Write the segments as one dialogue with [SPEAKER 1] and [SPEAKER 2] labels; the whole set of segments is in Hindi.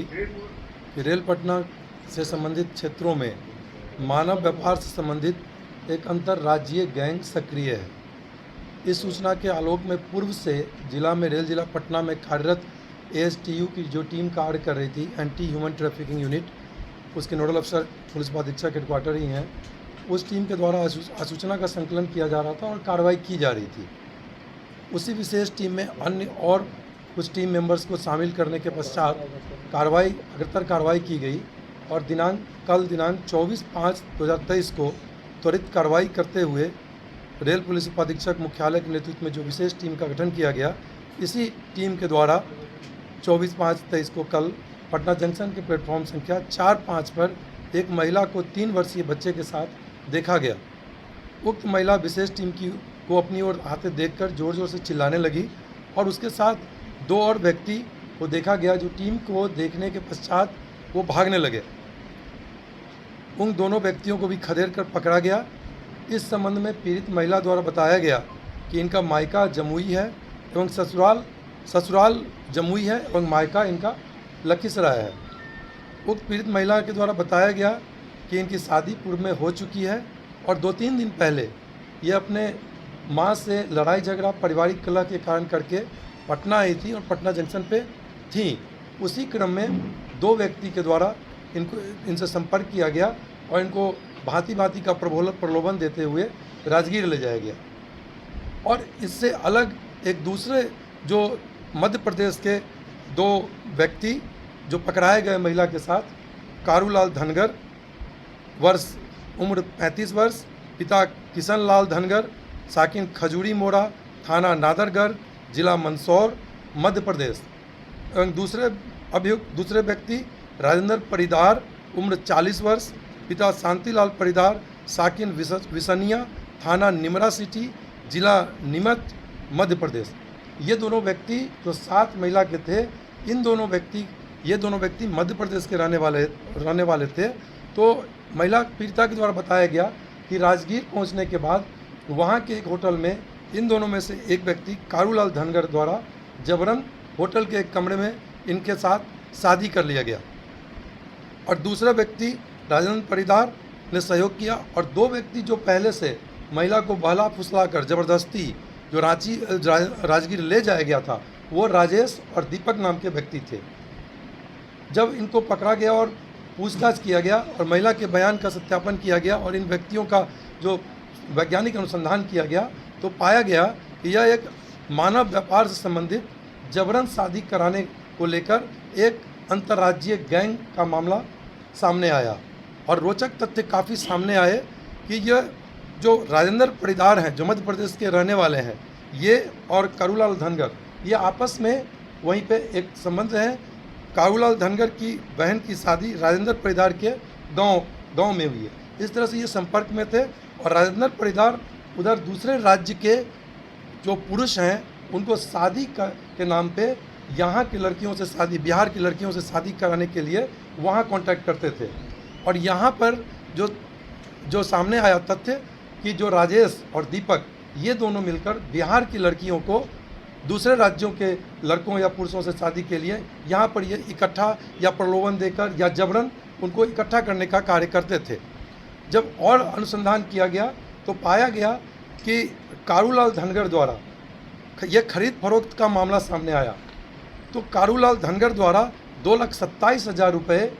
[SPEAKER 1] कि रेल पटना से संबंधित क्षेत्रों में मानव व्यापार से संबंधित एक अंतर्राज्यीय गैंग सक्रिय है। इस सूचना के आलोक में पूर्व से जिला में रेल जिला पटना में कार्यरत एएसटीयू की जो टीम कार्य कर रही थी, एंटी ह्यूमन ट्रैफिकिंग यूनिट, उसके नोडल अफसर पुलिस उपाधीक्षक हेडक्वार्टर ही हैं, उस टीम के द्वारा सूचना का संकलन किया जा रहा था और कार्रवाई की जा रही थी। उसी विशेष टीम में अन्य और कुछ टीम मेंबर्स को शामिल करने के पश्चात अग्रतर कार्रवाई की गई और कल दिनांक 24/5/2023 को त्वरित कार्रवाई करते हुए रेल पुलिस उपाधीक्षक मुख्यालय के नेतृत्व में जो विशेष टीम का गठन किया गया, इसी टीम के द्वारा 24/5/23 को कल पटना जंक्शन के प्लेटफॉर्म संख्या 4-5 पर एक महिला को 3 वर्षीय बच्चे के साथ देखा गया। उक्त महिला विशेष टीम को अपनी ओर आते देखकर जोर जोर से चिल्लाने लगी और उसके साथ 2 और व्यक्ति को देखा गया जो टीम को देखने के पश्चात वो भागने लगे। उन दोनों व्यक्तियों को भी खदेड़ कर पकड़ा गया। इस संबंध में पीड़ित महिला द्वारा बताया गया कि इनका मायका जमुई है एवं ससुराल जमुई है एवं मायका इनका लखीसराय है। उक्त पीड़ित महिला के द्वारा बताया गया कि इनकी शादी पूर्व में हो चुकी है और 2-3 दिन पहले ये अपने माँ से लड़ाई झगड़ा पारिवारिक कलह के कारण करके पटना आई थी और पटना जंक्शन पे थी। उसी क्रम में 2 व्यक्ति के द्वारा इनसे संपर्क किया गया और इनको भांति का प्रलोभन देते हुए राजगीर ले जाया गया। और इससे अलग एक दूसरे जो मध्य प्रदेश के 2 व्यक्ति जो पकड़ाए गए महिला के साथ, कारूलाल धनगर उम्र 35 वर्ष, पिता किशन लाल धनगर, साकिन खजूरी मोड़ा, थाना नादरगढ़, जिला मंदसौर, मध्य प्रदेश। एवं दूसरे व्यक्ति राजेंद्र परिदार, उम्र 40 वर्ष, पिता शांतिलाल परिदार, साकिन विसनिया, थाना निमरा सिटी, जिला नीमच, मध्य प्रदेश। ये दोनों व्यक्ति जो 7 महिला के थे, ये दोनों व्यक्ति मध्य प्रदेश के रहने वाले थे। तो महिला पीड़िता के द्वारा बताया गया कि राजगीर पहुंचने के बाद वहां के एक होटल में इन दोनों में से एक व्यक्ति कारूलाल धनगर द्वारा जबरन होटल के एक कमरे में इनके साथ शादी कर लिया गया और दूसरा व्यक्ति राजेंद्र परिदार ने सहयोग किया और 2 व्यक्ति जो पहले से महिला को बहला फुसला कर जबरदस्ती जो राजगीर ले जाया गया था, वो राजेश और दीपक नाम के व्यक्ति थे। जब इनको पकड़ा गया और पूछताछ किया गया और महिला के बयान का सत्यापन किया गया और इन व्यक्तियों का जो वैज्ञानिक अनुसंधान किया गया, तो पाया गया कि यह एक मानव व्यापार से संबंधित जबरन शादी कराने को लेकर एक अंतर्राज्यीय गैंग का मामला सामने आया। और रोचक तथ्य काफ़ी सामने आए कि यह जो राजेंद्र परिदार हैं, जो मध्य प्रदेश के रहने वाले हैं, ये और कारूलाल धनगर, ये आपस में वहीं पे एक संबंध है। कारूलाल धनगर की बहन की शादी राजेंद्र परिदार के गांव में हुई है। इस तरह से ये संपर्क में थे और राजेंद्र परिदार उधर दूसरे राज्य के जो पुरुष हैं उनको शादी के नाम पे यहाँ की लड़कियों से शादी, बिहार की लड़कियों से शादी कराने के लिए वहाँ कांटेक्ट करते थे। और यहाँ पर जो सामने आया तथ्य कि जो राजेश और दीपक, ये दोनों मिलकर बिहार की लड़कियों को दूसरे राज्यों के लड़कों या पुरुषों से शादी के लिए यहाँ पर ये इकट्ठा या प्रलोभन देकर या जबरन उनको इकट्ठा करने का कार्य करते थे। जब और अनुसंधान किया गया तो पाया गया कि कारूलाल धनगर द्वारा ये खरीद फरोख्त का मामला सामने आया। तो कारूलाल धनगर द्वारा 2,27,000 रुपये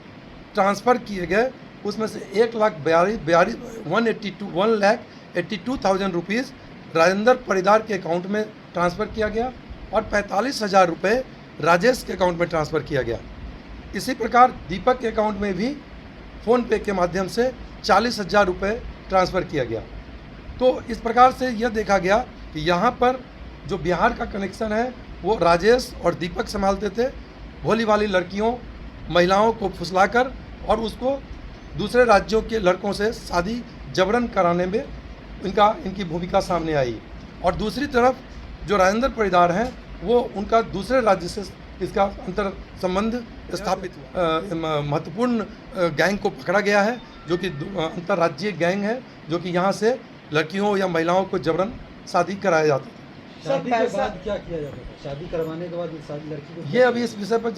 [SPEAKER 1] ट्रांसफ़र किए गए। उसमें से 1,82,000 रुपीज़ राजेंद्र परिदार के अकाउंट में ट्रांसफ़र किया गया और 45,000 रुपये राजेश के अकाउंट में ट्रांसफ़र किया गया। इसी प्रकार दीपक के अकाउंट में भी फ़ोन पे के माध्यम से 40,000 रुपये ट्रांसफ़र किया गया। तो इस प्रकार से यह देखा गया कि यहाँ पर जो बिहार का कनेक्शन है वो राजेश और दीपक संभालते थे। भोली वाली लड़कियों, महिलाओं को फुसलाकर और उसको दूसरे राज्यों के लड़कों से शादी जबरन कराने में इनकी भूमिका सामने आई। और दूसरी तरफ जो राजेंद्र परिदार हैं, वो उनका दूसरे राज्य से इसका अंतर संबंध स्थापित हुआ। महत्वपूर्ण गैंग को पकड़ा गया है जो कि अंतर्राज्यीय गैंग है, जो कि यहाँ से लड़कियों या महिलाओं को जबरन शादी कराया जाता है।
[SPEAKER 2] शादी के बाद
[SPEAKER 3] क्या किया जाता था? शादी करवाने के बाद शादी लड़की को
[SPEAKER 1] ये अभी इस विषय पर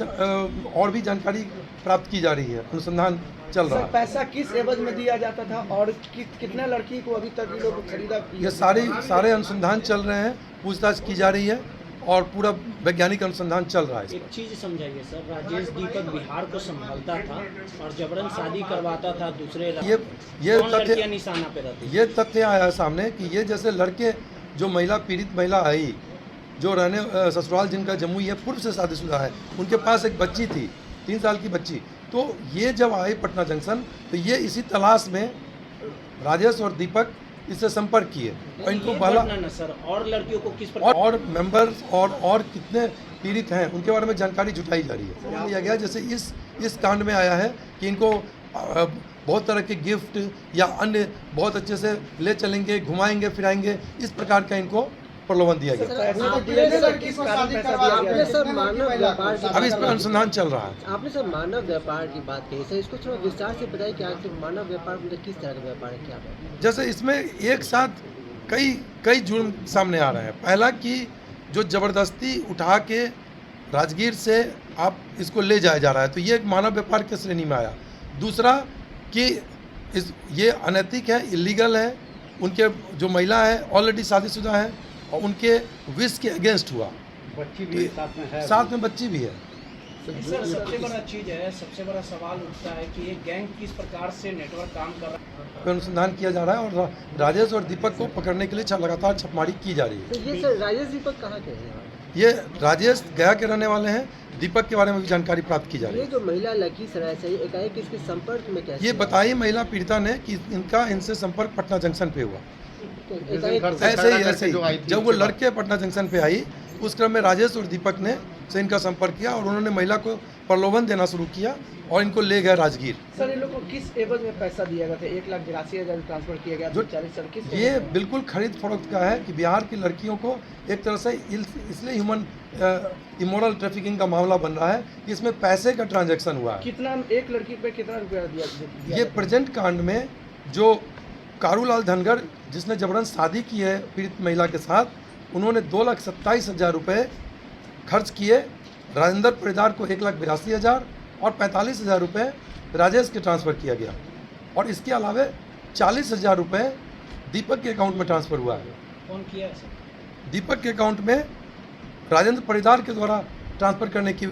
[SPEAKER 1] और भी जानकारी प्राप्त की जा रही है, अनुसंधान चल रहा
[SPEAKER 2] सर
[SPEAKER 1] है।
[SPEAKER 2] पैसा किस एवज में दिया जाता था और कितना लड़की को अभी तक ये लोग खरीदा?
[SPEAKER 1] ये सारे अनुसंधान चल रहे हैं, पूछताछ की जा रही है और पूरा वैज्ञानिक अनुसंधान चल रहा है इस
[SPEAKER 4] एक चीज़ समझाइए सर, राजेश दीपक बिहार को संभालता था और जबरन शादी करवाता था दूसरे
[SPEAKER 1] ये
[SPEAKER 4] कौन
[SPEAKER 1] तथ्य
[SPEAKER 4] लड़कियां निशाना पे रहती?
[SPEAKER 1] ये तथ्य आया है सामने कि ये जैसे लड़के जो पीड़ित महिला आई, जो रहने ससुराल जिनका जमुई है, पूर्व से शादीशुदा है, उनके पास एक बच्ची थी, 3 साल की बच्ची। तो ये जब आए पटना जंक्शन तो ये इसी तलाश में राजेश और दीपक इससे संपर्क किए और इनको बाला
[SPEAKER 4] ना सर, और लड़कियों को किस प्रकार
[SPEAKER 1] और मेंबर्स और कितने पीड़ित हैं उनके बारे में जानकारी जुटाई जा रही है। लिया गया जैसे इस कांड में आया है कि इनको बहुत तरह के गिफ्ट या अन्य बहुत अच्छे से ले चलेंगे, घुमाएंगे, फिराएंगे, इस प्रकार का इनको प्रलोभन दिया गया। अभी इस पर अनुसंधान चल रहा है।
[SPEAKER 5] आपने सर मानव व्यापार की बात कही सर, इसको थोड़ा विस्तार से बताइए कि आखिर मानव व्यापार मतलब किस तरह का व्यापार है, क्या है?
[SPEAKER 1] जैसे इसमें एक साथ कई जुर्म सामने आ रहे हैं। पहला कि जो ज़बरदस्ती उठा के राजगीर से आप इसको ले जाया जा रहा है, तो ये एक मानव व्यापार के श्रेणी में आया। दूसरा कि ये अनैतिक है, इलीगल है, उनके जो महिला है ऑलरेडी शादीशुदा है और उनके विश के अगेंस्ट हुआ,
[SPEAKER 3] बच्ची भी
[SPEAKER 1] साथ में बच्ची भी है।
[SPEAKER 4] सर सबसे बड़ा चीज़ है, सबसे बड़ा सवाल उठता है कि ये गैंग किस प्रकार से नेटवर्क काम कर रहा है।
[SPEAKER 1] पे अनुसंधान किया जा रहा है और राजेश और दीपक को पकड़ने के लिए लगातार छापेमारी की जा रही है।
[SPEAKER 5] तो ये सर राजेश दीपक कहाँ के हैं?
[SPEAKER 1] ये राजेश गया के रहने वाले हैं, दीपक के बारे में भी जानकारी प्राप्त की जा रही
[SPEAKER 5] ये
[SPEAKER 1] है।
[SPEAKER 5] जो महिला लखीसराय से एकाएक इसके संपर्क में कैसे?
[SPEAKER 1] ये बताई महिला पीड़िता ने कि इनसे संपर्क पटना जंक्शन पे हुआ। ऐसे ही जब वो लड़के पटना जंक्शन पे आई, उस क्रम में राजेश और दीपक ने से इनका संपर्क किया और उन्होंने महिला को प्रलोभन देना शुरू किया और इनको ले गए राजगीर।
[SPEAKER 2] सर इन लोग को किस एवज में पैसा दिया गया था? 1,82,000 ट्रांसफर किया गया
[SPEAKER 1] जो
[SPEAKER 2] 40 सर किस
[SPEAKER 1] ये बिल्कुल खरीद फरोख्त का है कि बिहार की लड़कियों को एक तरह से इसलिए ह्यूमन इमोरल ट्रैफिकिंग का मामला बन रहा है कि इसमें पैसे का ट्रांजैक्शन हुआ है।
[SPEAKER 2] कितना एक लड़की पे कितना रुपया दिया?
[SPEAKER 1] ये प्रेजेंट कांड में जो कारूलाल धनगर जिसने जबरन शादी की है पीड़ित महिला के साथ, उन्होंने 2,27,000 रुपये खर्च किए। राजेंद्र परिदार को 1,82,000 और 45,000 रुपये राजेश के ट्रांसफ़र किया गया और इसके अलावा 40,000 रुपये दीपक के अकाउंट में ट्रांसफ़र हुआ है।
[SPEAKER 4] कौन किया है सर?
[SPEAKER 1] दीपक के अकाउंट में राजेंद्र परिदार के द्वारा ट्रांसफ़र करने की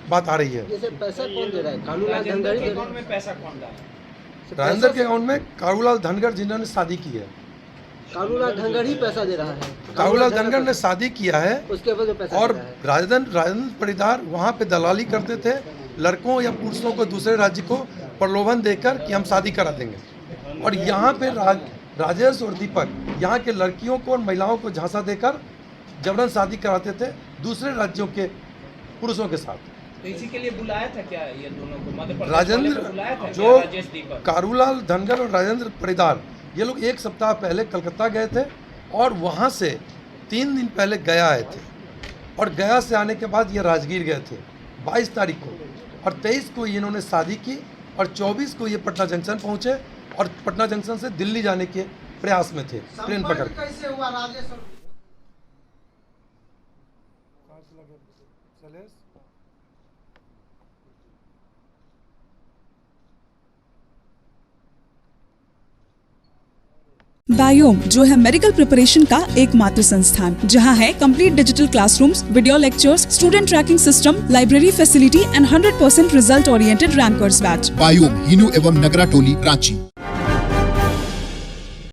[SPEAKER 1] बात आ रही है।
[SPEAKER 5] जैसे पैसा कौन दे रहा है? कानूलाल
[SPEAKER 4] राजेंद्र
[SPEAKER 5] धनगर
[SPEAKER 4] के
[SPEAKER 5] ही
[SPEAKER 4] अकाउंट में पैसा कौन डाला है?
[SPEAKER 1] राजेंद्र के अकाउंट में कारूलाल धनगर जिन्होंने शादी की है,
[SPEAKER 5] कानूलाल धनगर ही पैसा दे रहा है।
[SPEAKER 1] कारूलाल धनगर ने शादी किया है
[SPEAKER 5] उसके वजह पैसा
[SPEAKER 1] और
[SPEAKER 5] दे रहा है।
[SPEAKER 1] राजेंद्र परिदार वहाँ पे दलाली करते थे लड़कों या पुरुषों को दूसरे राज्य को प्रलोभन देकर कि हम शादी करा देंगे। और यहाँ पे राजेश और दीपक यहाँ के लड़कियों को और महिलाओं को झांसा देकर जबरन शादी कराते थे दूसरे राज्यों के पुरुषों के साथ।
[SPEAKER 4] तो इसी के लिए बुलाया था क्या ये दोनों को? मध्य प्रदेश वाले को
[SPEAKER 1] राजेंद्र
[SPEAKER 4] बुलाया था
[SPEAKER 1] जो
[SPEAKER 4] क्या? राजेश दीपक
[SPEAKER 1] कारूलाल धनगर और राजेंद्र परिदार ये लोग 1 सप्ताह पहले कलकत्ता गए थे और वहाँ से 3 दिन पहले गया आए थे और गया से आने के बाद ये राजगीर गए थे 22 तारीख को और 23 को इन्होंने शादी की और 24 को ये पटना जंक्शन पहुँचे और पटना जंक्शन से दिल्ली जाने के प्रयास में थे ट्रेन पकड़ के।
[SPEAKER 2] कैसे हुआ राजेश?
[SPEAKER 6] बायोम जो है मेडिकल प्रिपरेशन का एकमात्र संस्थान जहां है complete digital classrooms, video lectures, student tracking system, library facility and 100% result oriented rankers batch.
[SPEAKER 7] Biome, Hinoo एवं नगरा टोली, रांची।